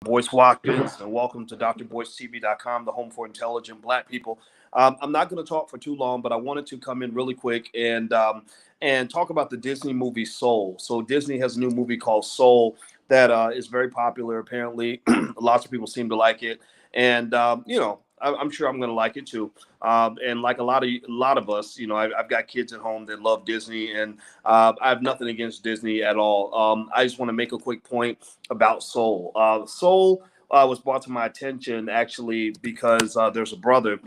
Boyce Watkins, and welcome to drboycetv.com, the home for intelligent Black people. I'm not going to talk for too long, but I wanted to come in really quick and talk about the Disney movie Soul. So Disney has a new movie called Soul that is very popular. Apparently, lots of people seem to like it, and I'm sure I'm going to like it too. And like a lot of us, I've got kids at home that love Disney, and I have nothing against Disney at all. I just want to make a quick point about Soul. Soul was brought to my attention actually because there's a brother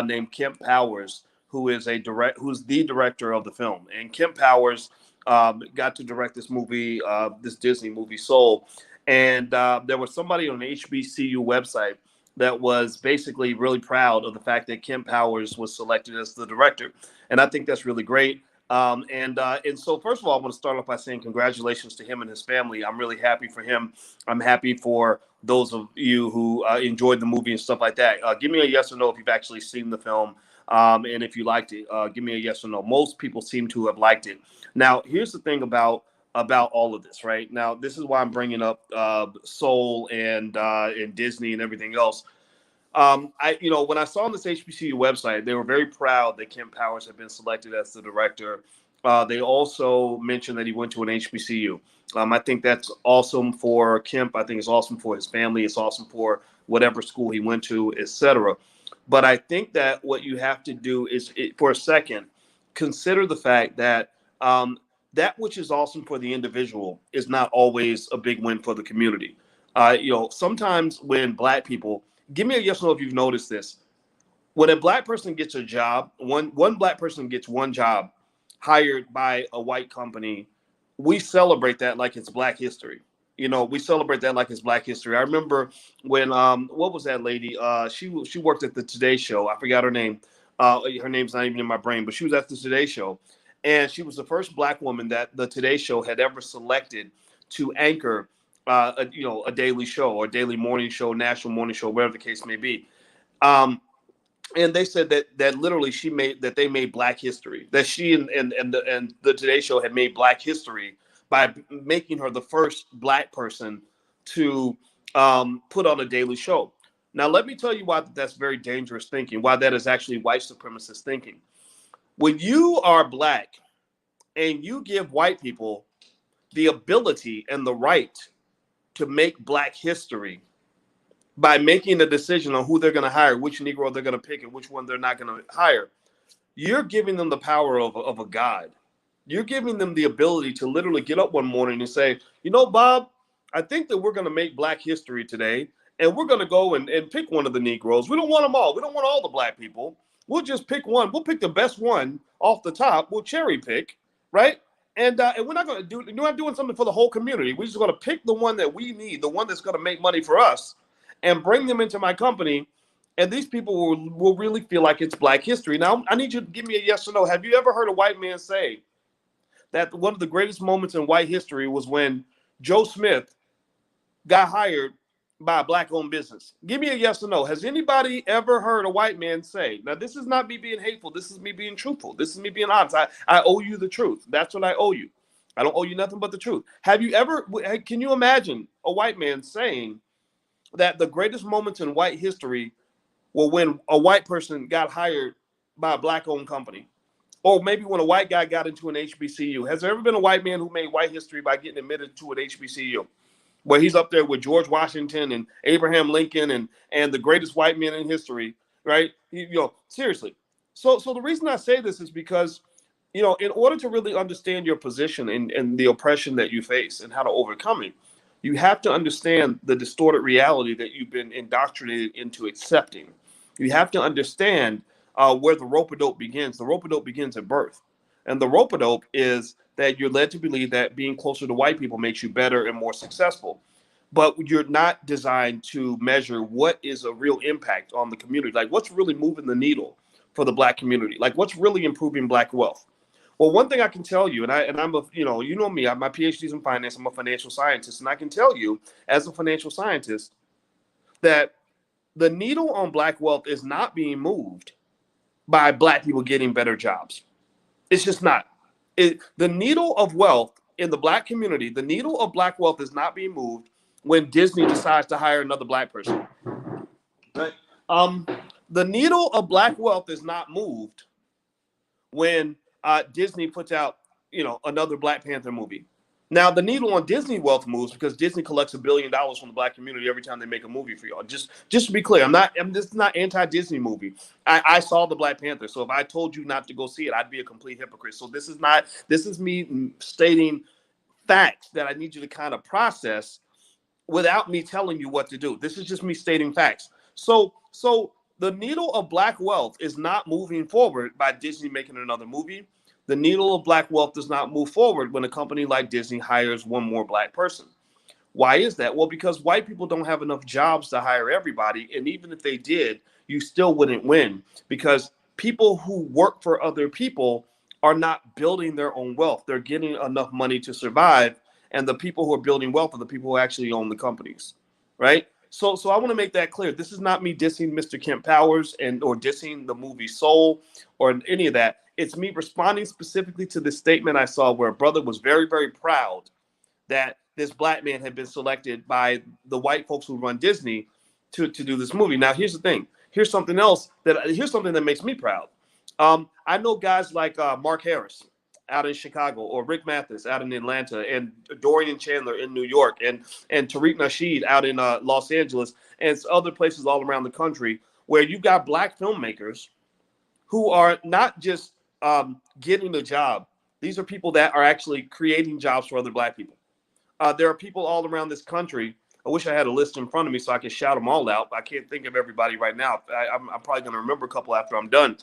named Kemp Powers who's the director of the film, and Kemp Powers got to direct this movie, this Disney movie Soul, and there was somebody on the HBCU website that was basically really proud of the fact that Kemp Powers was selected as the director, and I think that's really great. And so first of all, I want to start off by saying congratulations to him and his family. I'm really happy for him. I'm happy for those of you who enjoyed the movie and stuff like that. Give me a yes or no if you've actually seen the film, and if you liked it. Give me a yes or no. Most people seem to have liked it. Now, here's the thing about all of this, right? Now, this is why I'm bringing up Soul and Disney and everything else. When I saw on this HBCU website, they were very proud that Kemp Powers had been selected as the director. They also mentioned that he went to an HBCU. I think that's awesome for Kemp. I think it's awesome for his family. It's awesome for whatever school he went to, etc. But I think that what you have to do is, for a second, consider the fact that that which is awesome for the individual is not always a big win for the community. Sometimes when Black people, give me a yes or no if you've noticed this. When a Black person gets a job, one Black person gets one job hired by a white company, we celebrate that like it's Black history. We celebrate that like it's Black history. I remember when what was that lady? She worked at the Today Show. I forgot her name. Her name's not even in my brain, but she was at the Today Show, and she was the first Black woman that the Today Show had ever selected to anchor a daily show or daily morning show, national morning show, whatever the case may be. Um, and they said that literally they made Black history. That she and the Today Show had made Black history by making her the first Black person to put on a daily show. Now, let me tell you why that's very dangerous thinking. Why that is actually white supremacist thinking. When you are Black and you give white people the ability and the right to make Black history by making a decision on who they're going to hire, which Negro they're going to pick, and which one they're not going to hire, you're giving them the power of a God. You're giving them the ability to literally get up one morning and say, Bob, I think that we're going to make Black history today, and we're going to go and pick one of the Negroes. We don't want them all. We don't want all the Black people. We'll just pick one. We'll pick the best one off the top. We'll cherry pick, right? And we're not going to we're not doing something for the whole community. We're just going to pick the one that we need, the one that's going to make money for us, and bring them into my company. And these people will really feel like it's Black history. Now, I need you to give me a yes or no. Have you ever heard a white man say that one of the greatest moments in white history was when Joe Smith got hired by a Black-owned business? Give me a yes or no. Has anybody ever heard a white man say, now this is not me being hateful, this is me being truthful, this is me being honest, I owe you the truth. That's what I owe you. I don't owe you nothing but the truth. Can you imagine a white man saying that the greatest moments in white history were when a white person got hired by a Black-owned company? Or maybe when a white guy got into an HBCU. Has there ever been a white man who made white history by getting admitted to an HBCU? Where he's up there with George Washington and Abraham Lincoln and the greatest white men in history, right? Seriously. So the reason I say this is because, in order to really understand your position and the oppression that you face and how to overcome it, you have to understand the distorted reality that you've been indoctrinated into accepting. You have to understand where the rope-a-dope begins. The rope-a-dope begins at birth. And the rope-a-dope is that you're led to believe that being closer to white people makes you better and more successful. But you're not designed to measure what is a real impact on the community. Like, what's really moving the needle for the Black community? Like, what's really improving Black wealth? Well, one thing I can tell you, I'm a, you know me, my PhD's in finance, I'm a financial scientist, and I can tell you as a financial scientist that the needle on Black wealth is not being moved by Black people getting better jobs. It's just not. The needle of wealth in the Black community, the needle of Black wealth is not being moved when Disney decides to hire another black person. Right? The needle of black wealth is not moved when Disney puts out, another Black Panther movie. Now, the needle on Disney wealth moves because Disney collects $1 billion from the black community every time they make a movie for y'all. Just to be clear, this is not anti-Disney movie. I saw the Black Panther, so if I told you not to go see it, I'd be a complete hypocrite. So this is me stating facts that I need you to kind of process without me telling you what to do. This is just me stating facts. So the needle of black wealth is not moving forward by Disney making another movie. The needle of black wealth does not move forward when a company like Disney hires one more black person. Why is that? Well, because white people don't have enough jobs to hire everybody. And even if they did, you still wouldn't win because people who work for other people are not building their own wealth. They're getting enough money to survive. And the people who are building wealth are the people who actually own the companies, right? So I want to make that clear. This is not me dissing Mr. Kemp Powers or dissing the movie Soul or any of that. It's me responding specifically to the statement I saw where a brother was very, very proud that this black man had been selected by the white folks who run Disney to do this movie. Now, here's the thing. Here's something that makes me proud. I know guys like Mark Harris out in Chicago, or Rick Mathis out in Atlanta, and Dorian Chandler in New York, and Tariq Nasheed out in Los Angeles, and other places all around the country where you've got black filmmakers who are not just getting a job. These are people that are actually creating jobs for other black people. There are people all around this country. I wish I had a list in front of me so I could shout them all out. I can't think of everybody right now. I'm probably going to remember a couple after I'm done.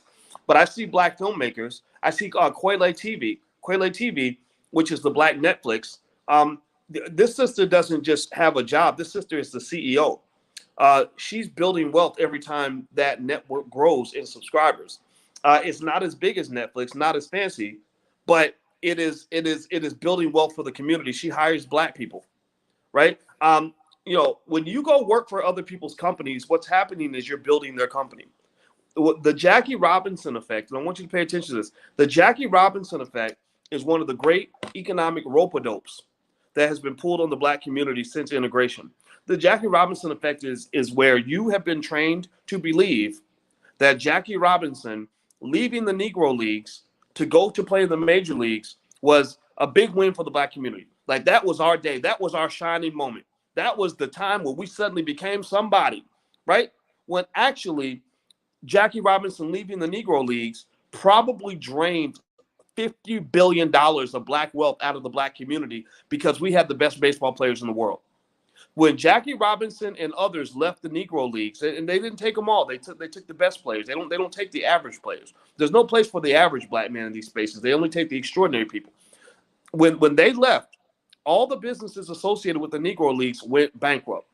But I see black filmmakers. I see Quayle TV, which is the black Netflix. This sister doesn't just have a job. This sister is the CEO. She's building wealth every time that network grows in subscribers. It's not as big as Netflix, not as fancy, but it is building wealth for the community. She hires black people, right? When you go work for other people's companies, what's happening is you're building their company. The Jackie Robinson effect, and I want you to pay attention to this. The Jackie Robinson effect is one of the great economic rope-a-dopes that has been pulled on the black community since integration. The Jackie Robinson effect is where you have been trained to believe that Jackie Robinson leaving the Negro Leagues to go to play in the major leagues was a big win for the black community. Like, that was our day. That was our shining moment. That was the time where we suddenly became somebody, right? When actually Jackie Robinson leaving the Negro Leagues probably drained $50 billion of black wealth out of the black community because we had the best baseball players in the world. When Jackie Robinson and others left the Negro Leagues, and they didn't take them all, they took the best players. They don't take the average players. There's no place for the average black man in these spaces. They only take the extraordinary people. When they left, all the businesses associated with the Negro Leagues went bankrupt.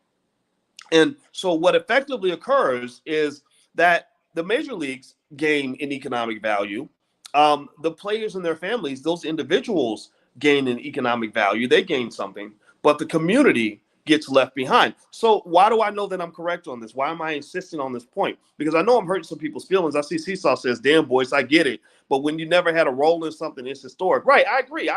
And so what effectively occurs is that the major leagues gain in economic value. The players and their families, those individuals gain in economic value. They gain something, but the community gets left behind. So why do I know that I'm correct on this? Why am I insisting on this point? Because I know I'm hurting some people's feelings. I see Seesaw says, damn, boys, I get it. But when you never had a role in something, it's historic. Right, I agree.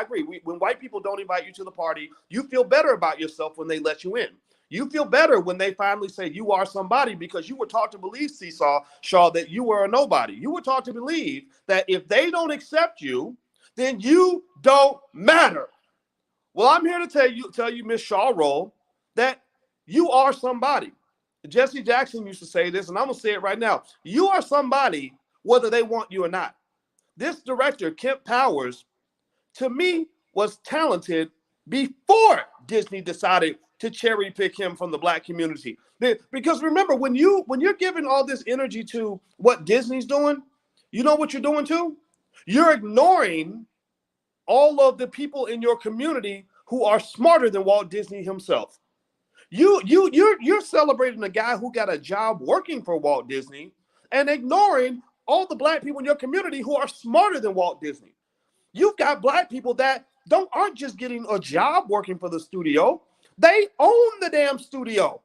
When white people don't invite you to the party, you feel better about yourself when they let you in. You feel better when they finally say you are somebody because you were taught to believe, Seesaw, Shaw, that you were a nobody. You were taught to believe that if they don't accept you, then you don't matter. Well, I'm here to tell you, Miss Shaw Roll, that you are somebody. Jesse Jackson used to say this, and I'm going to say it right now. You are somebody whether they want you or not. This director, Kemp Powers, to me, was talented before Disney decided to cherry pick him from the black community. Because remember, when you're giving all this energy to what Disney's doing, you know what you're doing too? You're ignoring all of the people in your community who are smarter than Walt Disney himself. You're celebrating a guy who got a job working for Walt Disney and ignoring all the black people in your community who are smarter than Walt Disney. You've got black people that aren't just getting a job working for the studio. They own the damn studio.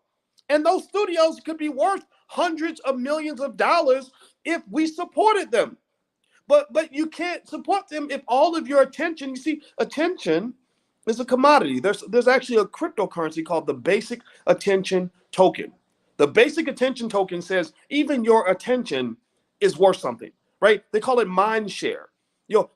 And those studios could be worth hundreds of millions of dollars if we supported them. But you can't support them if all of your attention, you see, attention It's a commodity. There's actually a cryptocurrency called the basic attention token. The basic attention token says even your attention is worth something, right? They call it mind share.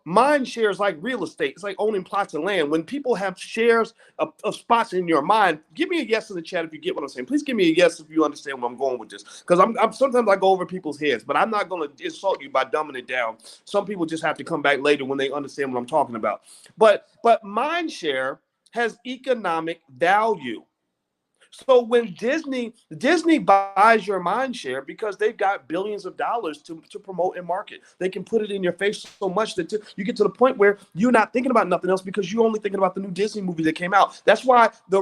Mind share is like real estate. It's like owning plots of land. When people have shares of spots in your mind, give me a yes in the chat if you get what I'm saying. Please give me a yes if you understand where I'm going with this. Because I'm sometimes I go over people's heads, but I'm not going to insult you by dumbing it down. Some people just have to come back later when they understand what I'm talking about. But mind share has economic value. So when Disney buys your mind share because they've got billions of dollars to promote and market. They can put it in your face so much that you get to the point where you're not thinking about nothing else because you're only thinking about the new Disney movie that came out. That's why the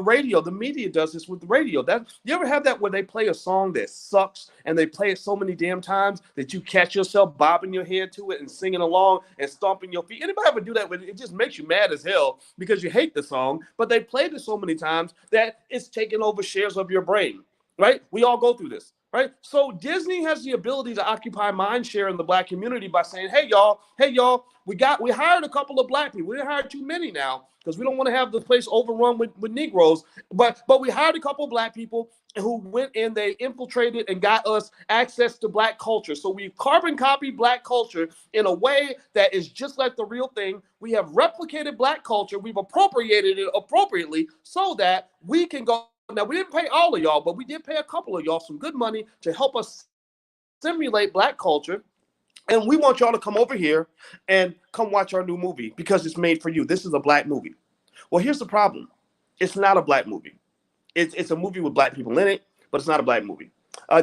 media does this with the radio. You ever have that where they play a song that sucks and they play it so many damn times that you catch yourself bobbing your head to it and singing along and stomping your feet? Anybody ever do that? It just makes you mad as hell because you hate the song, but they played it so many times that it's taken over shares of your brain, right? We all go through this, right? So Disney has the ability to occupy mind share in the black community by saying, hey y'all, we hired a couple of black people. We didn't hire too many now because we don't want to have the place overrun with Negroes, but we hired a couple of black people who went and they infiltrated and got us access to black culture. So we've carbon copied black culture in a way that is just like the real thing. We have replicated black culture. We've appropriated it appropriately so that we can go. Now, we didn't pay all of y'all, but we did pay a couple of y'all some good money to help us simulate black culture. And we want y'all to come over here and come watch our new movie because it's made for you. This is a black movie. Well, here's the problem. It's not a black movie. It's a movie with black people in it, but it's not a black movie.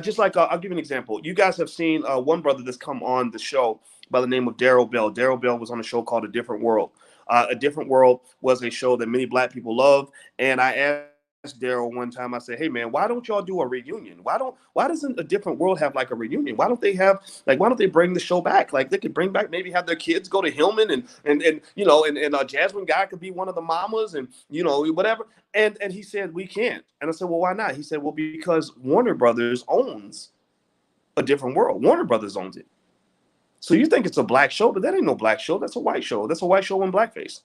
Just like, I'll give you an example. You guys have seen one brother that's come on the show by the name of Daryl Bell. Daryl Bell was on a show called A Different World. A Different World was a show that many black people love. And I asked Daryl one time, I said, hey man, why don't y'all do a reunion? Why doesn't A Different World have like a reunion? Why don't they bring the show back? Like they could bring back, maybe have their kids go to Hillman and Jasmine Guy could be one of the mamas and whatever. And he said, we can't. And I said, well, why not? He said, well, because Warner Brothers owns A Different World. Warner Brothers owns it. So you think it's a black show, but that ain't no black show. That's a white show. That's a white show in blackface,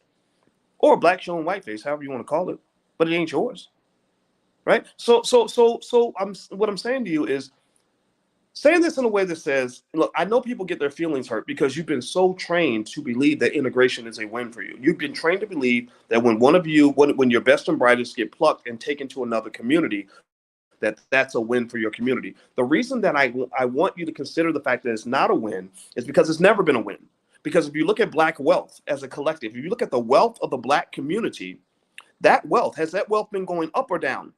or a black show in whiteface, however you want to call it. But it ain't yours. Right. So what I'm saying to you is saying this in a way that says, look, I know people get their feelings hurt because you've been so trained to believe that integration is a win for you. You've been trained to believe that when your best and brightest get plucked and taken to another community, that's a win for your community. The reason that I want you to consider the fact that it's not a win is because it's never been a win. Because if you look at black wealth as a collective, if you look at the wealth of the black community, has that wealth been going up or down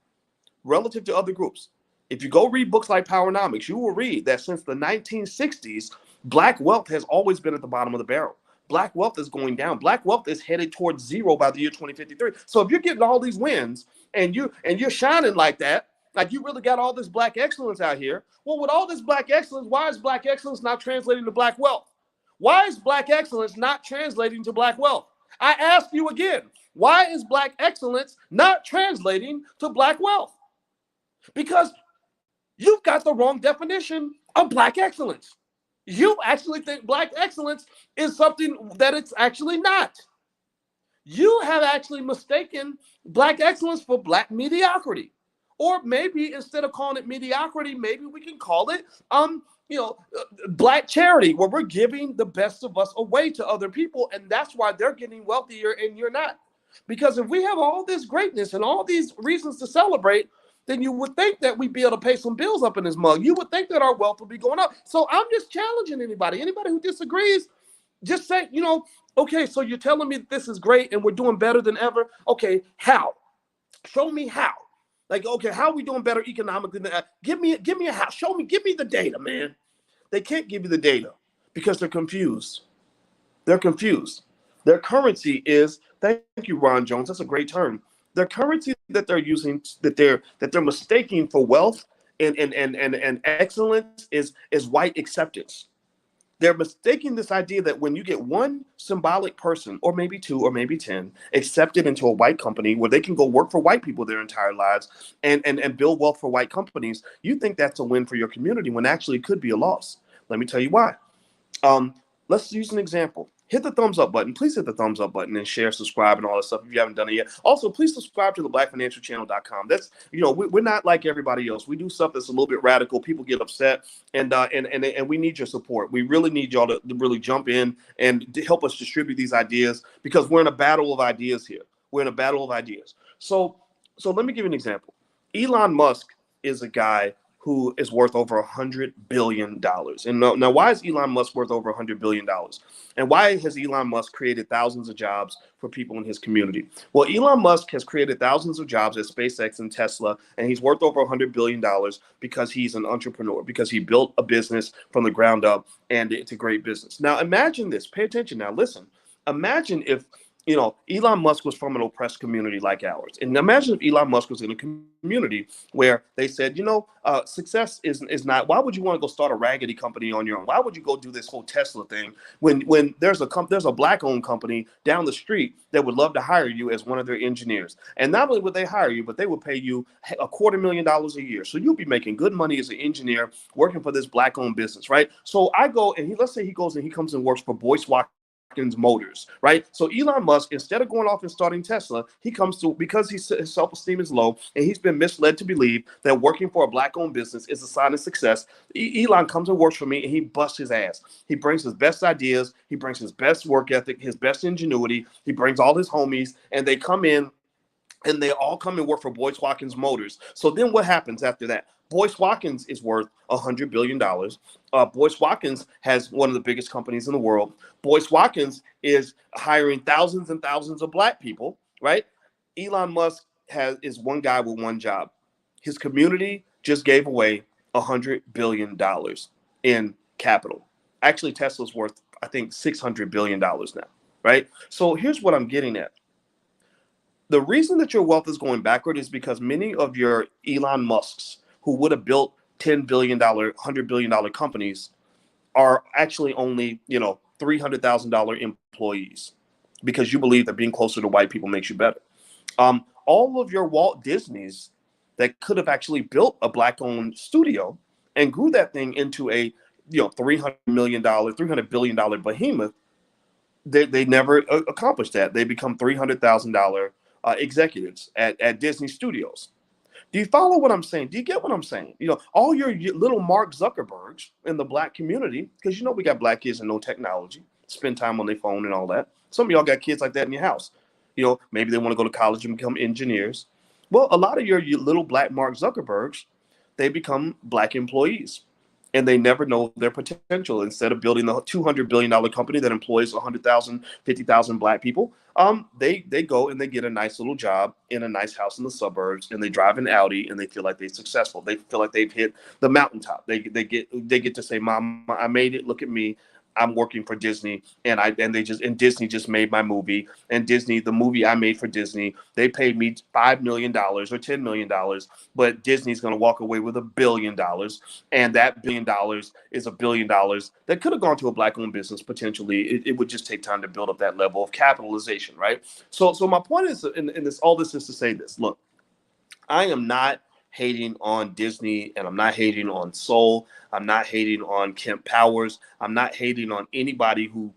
relative to other groups? If you go read books like Powernomics, you will read that since the 1960s, black wealth has always been at the bottom of the barrel. Black wealth is going down. Black wealth is headed towards zero by the year 2053. So if you're getting all these wins and you're shining like that, like you really got all this black excellence out here. Well, with all this black excellence, why is black excellence not translating to black wealth? Why is black excellence not translating to black wealth? I ask you again, why is black excellence not translating to black wealth? Because you've got the wrong definition of black excellence. You actually think black excellence is something that it's actually not. You have actually mistaken black excellence for black mediocrity. Or maybe instead of calling it mediocrity, maybe we can call it black charity, where we're giving the best of us away to other people, and that's why they're getting wealthier and you're not. Because if we have all this greatness and all these reasons to celebrate, then you would think that we'd be able to pay some bills up in this mug. You would think that our wealth would be going up. So I'm just challenging anybody who disagrees, just say, okay, so you're telling me that this is great and we're doing better than ever. Okay, how? Show me how. Like, okay, how are we doing better economically than that? Give me a how. Give me the data, man. They can't give you the data because they're confused. They're confused. Their currency is, thank you, Ron Jones. That's a great term. Their currency that they're using, that they're mistaking for wealth and excellence is white acceptance. They're mistaking this idea that when you get one symbolic person, or maybe two, or maybe 10, accepted into a white company where they can go work for white people their entire lives and build wealth for white companies, you think that's a win for your community when actually it could be a loss. Let me tell you why. Let's use an example. hit the thumbs up button. Please hit the thumbs up button and share, subscribe, and all that stuff if you haven't done it yet. Also, please subscribe to the blackfinancialchannel.com. That's, we're not like everybody else. We do stuff that's a little bit radical. People get upset, and we need your support. We really need y'all to really jump in and to help us distribute these ideas, because we're in a battle of ideas here. We're in a battle of ideas. So let me give you an example. Elon Musk is a guy who is worth over $100 billion. And now, why is Elon Musk worth over $100 billion? And why has Elon Musk created thousands of jobs for people in his community? Well, Elon Musk has created thousands of jobs at SpaceX and Tesla, and he's worth over $100 billion because he's an entrepreneur, because he built a business from the ground up, and it's a great business. Now, imagine this. Pay attention now. Listen. Imagine if Elon Musk was from an oppressed community like ours. And imagine if Elon Musk was in a community where they said, success is not, why would you want to go start a raggedy company on your own? Why would you go do this whole Tesla thing when there's a black-owned company down the street that would love to hire you as one of their engineers? And not only would they hire you, but they would pay you $250,000 a year. So you'll be making good money as an engineer working for this black-owned business, right? So I go, and let's say he goes and he comes and works for Boyce Motors, right? So Elon Musk, instead of going off and starting Tesla, he comes to, because his self-esteem is low and he's been misled to believe that working for a black-owned business is a sign of success. Elon comes and works for me and he busts his ass. He brings his best ideas, he brings his best work ethic, his best ingenuity, he brings all his homies, and they come in and they all come and work for Boyce Watkins Motors. So then what happens after that? Boyce Watkins is worth $100 billion. Boyce Watkins has one of the biggest companies in the world. Boyce Watkins is hiring thousands and thousands of black people, right? Elon Musk is one guy with one job. His community just gave away $100 billion in capital. Actually, Tesla's worth, I think, $600 billion now, right? So here's what I'm getting at. The reason that your wealth is going backward is because many of your Elon Musks who would have built $10 billion, $100 billion companies are actually only, $300,000 employees, because you believe that being closer to white people makes you better. All of your Walt Disneys that could have actually built a black-owned studio and grew that thing into a, $300 billion behemoth, they never accomplished that. They become $300,000 executives at Disney Studios. Do you follow what I'm saying? Do you get what I'm saying? All your little Mark Zuckerbergs in the black community, because we got black kids and no technology, spend time on their phone and all that. Some of y'all got kids like that in your house. Maybe they want to go to college and become engineers. Well, a lot of your little black Mark Zuckerbergs, they become black employees. And they never know their potential. Instead of building the $200 billion company that employs 100,000, 50,000 black people, they go and they get a nice little job in a nice house in the suburbs, and they drive an Audi, and they feel like they're successful. They feel like they've hit the mountaintop. They get to say, "Mom, I made it. Look at me. I'm working for Disney, and Disney just made my movie, and Disney, the movie I made for Disney, they paid me $5 million or $10 million, but Disney's going to walk away with $1 billion, and that $1 billion is $1 billion that could have gone to a black-owned business potentially. It would just take time to build up that level of capitalization, right? So my point is, in this, all this is to say this: look, I am not hating on Disney, and I'm not hating on Soul. I'm not hating on Kemp Powers. I'm not hating on anybody who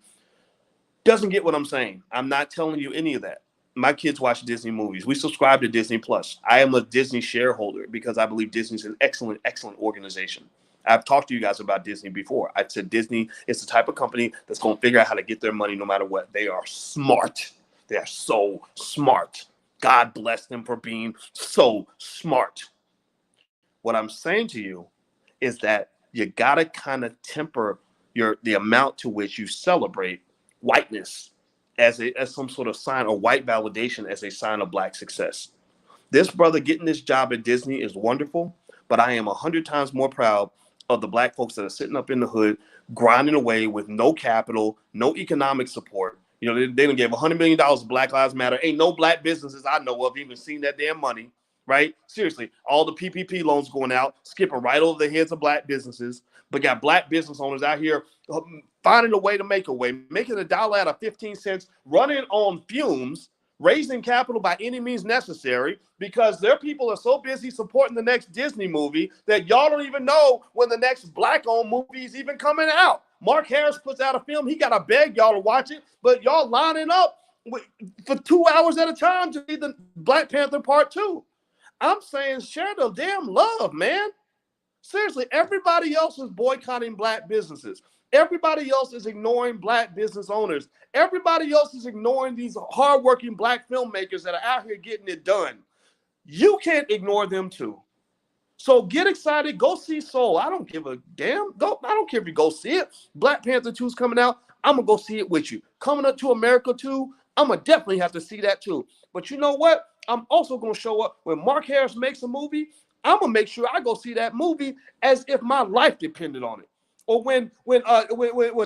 doesn't get what I'm saying. I'm not telling you any of that. My kids watch Disney movies. We subscribe to Disney Plus. I am a Disney shareholder because I believe Disney's an excellent, excellent organization. I've talked to you guys about Disney before. I said Disney is the type of company that's going to figure out how to get their money no matter what. They are smart. They are so smart. God bless them for being so smart. What I'm saying to you is that you got to kind of temper the amount to which you celebrate whiteness as some sort of sign, or white validation as a sign of black success. This brother getting this job at Disney is wonderful, but I am 100 times more proud of the black folks that are sitting up in the hood, grinding away with no capital, no economic support. They done gave $100 million to Black Lives Matter. Ain't no black businesses I know of even seen that damn money. Right? Seriously, all the PPP loans going out, skipping right over the heads of black businesses, but got black business owners out here finding a way to make a way, making $1 out of 15 cents, running on fumes, raising capital by any means necessary, because their people are so busy supporting the next Disney movie that y'all don't even know when the next black-owned movie is even coming out. Mark Harris puts out a film. He got to beg y'all to watch it, but y'all lining up for 2 hours at a time to see the Black Panther Part 2. I'm saying share the damn love, man. Seriously, everybody else is boycotting black businesses. Everybody else is ignoring black business owners. Everybody else is ignoring these hardworking black filmmakers that are out here getting it done. You can't ignore them too. So get excited. Go see Soul. I don't give a damn. I don't care if you go see it. Black Panther 2 is coming out. I'm going to go see it with you. Coming up to America 2, I'm going to definitely have to see that too. But you know what? I'm also going to show up when Mark Harris makes a movie. I'm going to make sure I go see that movie as if my life depended on it. Or when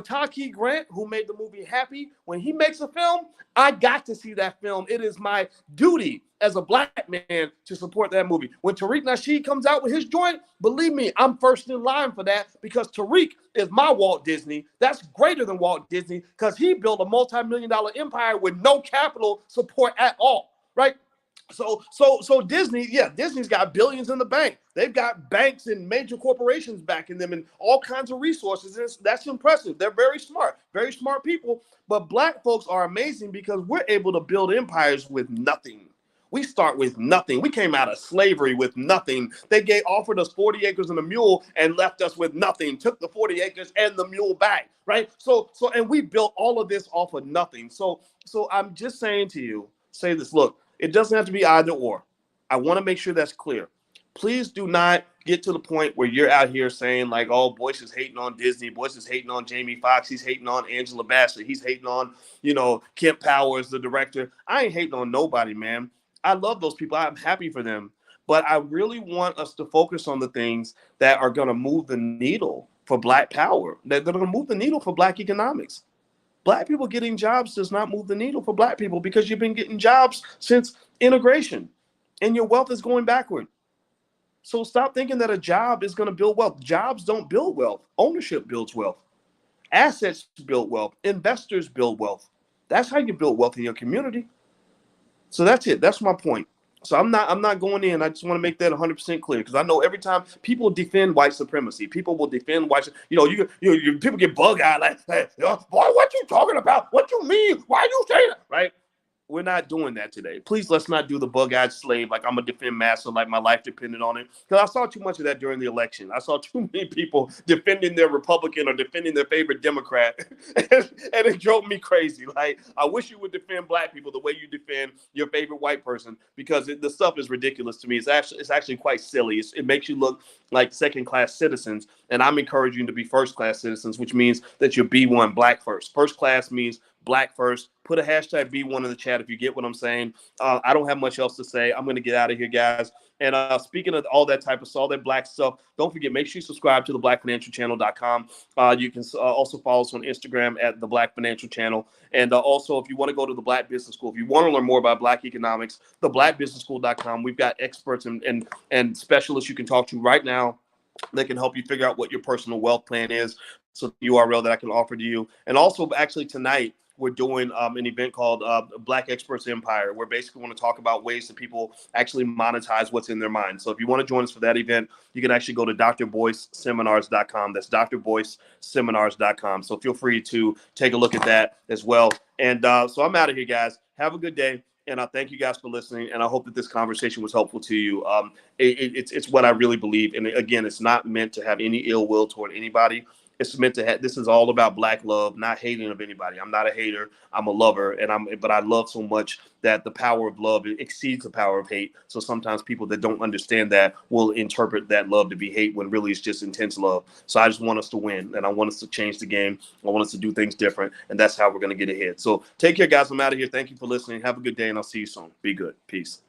Taki Grant, who made the movie Happy, when he makes a film, I got to see that film. It is my duty as a black man to support that movie. When Tariq Nasheed comes out with his joint, believe me, I'm first in line for that because Tariq is my Walt Disney. That's greater than Walt Disney because he built a multi-million-dollar empire with no capital support at all, right? So Disney, yeah, Disney's got billions in the bank. They've got banks and major corporations backing them and all kinds of resources. That's impressive. They're very smart people. But black folks are amazing because we're able to build empires with nothing. We start with nothing. We came out of slavery with nothing. They offered us 40 acres and a mule and left us with nothing. Took the 40 acres and the mule back, right? And we built all of this off of nothing. So I'm just saying to you, say this, look, it doesn't have to be either or. I want to make sure that's clear. Please do not get to the point where you're out here saying like, oh, Boyce is hating on Disney. Boyce is hating on Jamie Foxx. He's hating on Angela Bassett. He's hating on, Kent Powers, the director. I ain't hating on nobody, man. I love those people. I'm happy for them. But I really want us to focus on the things that are going to move the needle for black power, that are going to move the needle for black economics. Black people getting jobs does not move the needle for black people because you've been getting jobs since integration and your wealth is going backward. So stop thinking that a job is going to build wealth. Jobs don't build wealth. Ownership builds wealth. Assets build wealth. Investors build wealth. That's how you build wealth in your community. So that's it. That's my point. So I'm not going in. I just want to make that 100% clear because I know every time people defend white supremacy, people will defend white. You people get bug-eyed like, hey, boy, what you talking about? What you mean? Why you saying that? Right? We're not doing that today. Please, let's not do the bug-eyed slave like I'm a defend massa, like my life depended on it. Because I saw too much of that during the election. I saw too many people defending their Republican or defending their favorite Democrat, and it drove me crazy. Like, I wish you would defend black people the way you defend your favorite white person, because the stuff is ridiculous to me. It's actually quite silly. It makes you look like second-class citizens, and I'm encouraging you to be first-class citizens, which means that you're B1, black first. First class means black first. Put a hashtag B1 in the chat if you get what I'm saying. I don't have much else to say. I'm going to get out of here, guys. And speaking of all that type of stuff, all that black stuff, don't forget, make sure you subscribe to theblackfinancialchannel.com. You can also follow us on Instagram at The Black Financial Channel. And also, if you want to go to the Black Business School, if you want to learn more about black economics, theblackbusinessschool.com. We've got experts and specialists you can talk to right now that can help you figure out what your personal wealth plan is. So the URL that I can offer to you. And also, actually, tonight, we're doing an event called Black Experts Empire. We're basically want to talk about ways that people actually monetize what's in their mind. So if you want to join us for that event, you can actually go to drboyceseminars.com. That's drboyceseminars.com. So feel free to take a look at that as well. And so I'm out of here, guys. Have a good day. And I thank you guys for listening. And I hope that this conversation was helpful to you. It's what I really believe. And again, it's not meant to have any ill will toward anybody. It's meant to have, this is all about black love, not hating of anybody. I'm not a hater. I'm a lover, but I love so much that the power of love exceeds the power of hate. So sometimes people that don't understand that will interpret that love to be hate when really it's just intense love. So I just want us to win, and I want us to change the game. I want us to do things different, and that's how we're going to get ahead. So take care, guys. I'm out of here. Thank you for listening. Have a good day, and I'll see you soon. Be good. Peace.